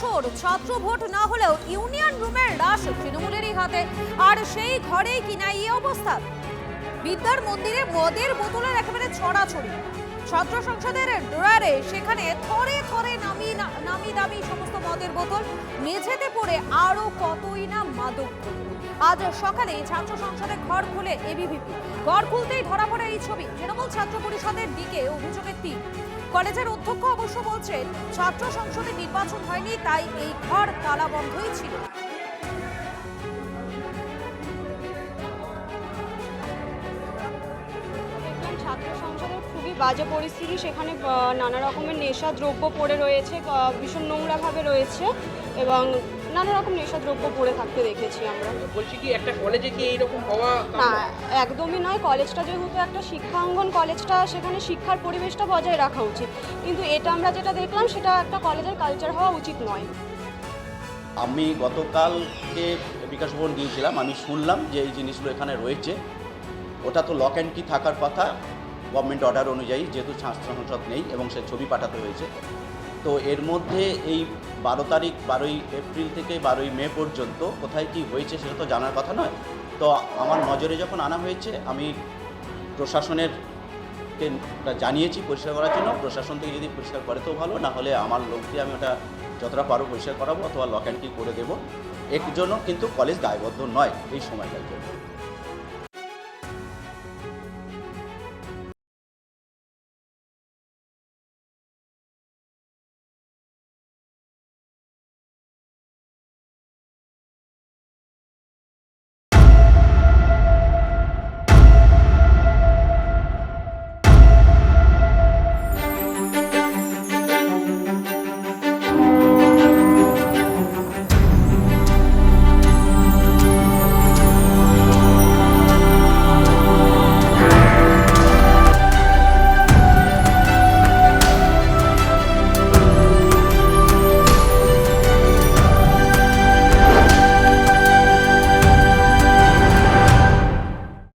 আসর ছাত্র ভোট না হলেও ইউনিয়ন রুমের রাশ তৃণমূলেরই হাতে, আর সেই ঘরেই কিনা এই অবস্থা। বিদ্যার মন্দিরে মদের বোতলের একেবারে ছড়াছড়ি। ছাত্র সংসদের ড্রয়ারে সেখানে থরে থরে নামি দামি সমস্ত মদের বোতল, মেঝেতে পড়ে আরো কতই না মাদক। আজ সকালে ছাত্র সংসদে ঘর খুলে এবিভিপি, ঘর খুলতেই ধরা পড়ে এই ছবি। তৃণমূল ছাত্র পরিষদের দিকে অভিযোগের তীর। কলেজের অধ্যক্ষ অবশ্য বলছেন ছাত্র সংসদে নির্বাচন হয়নি, তাই এই ঘর তালাবন্ধই ছিল। ছাত্র সংসদের খুবই বাজে পরিস্থিতি, সেখানে নানা রকমের নেশা দ্রব্য পড়ে রয়েছে, ভীষণ নোংরাভাবে রয়েছে এবং নানা রকম নেশা দ্রব্য পড়ে থাকতে দেখেছি আমরা। বলছি কি একটা কলেজে কি এইরকম হওয়া? না, একদমই নয়। কলেজটা যেহেতু একটা শিক্ষাঙ্গন, কলেজটা সেখানে শিক্ষার পরিবেশটা বজায় রাখা উচিত, কিন্তু এটা আমরা যেটা দেখলাম সেটা একটা কলেজের কালচার হওয়া উচিত নয়। আমি গতকালকে বিকাশ ভবন গিয়েছিলাম, আমি শুনলাম যে এই জিনিসগুলো এখানে রয়েছে। ওটা তো লক অ্যান্ড কি থাকার কথা গভর্নমেন্ট অর্ডার অনুযায়ী, যেহেতু ছাত্র সংসদ নেই এবং সে ছবি পাঠাতে হয়েছে। তো এর মধ্যে এই 12 তারিখ 12ই এপ্রিল থেকে 12ই মে পর্যন্ত কোথায় কি হয়েছে সেটা তো জানার কথা নয়। তো আমার নজরে যখন আনা হয়েছে, আমি প্রশাসনের জানিয়েছি পরিষ্কার করার জন্য। প্রশাসন থেকে যদি পরিষ্কার করে তো ভালো, না হলে আমার লোক দিয়ে আমি ওটা যতটা পারো পরিষ্কার করাবো অথবা লক অ্যান্ড কি করে দেবো। এর জন্য কিন্তু কলেজ দায়বদ্ধ নয় এই সময়টার জন্য।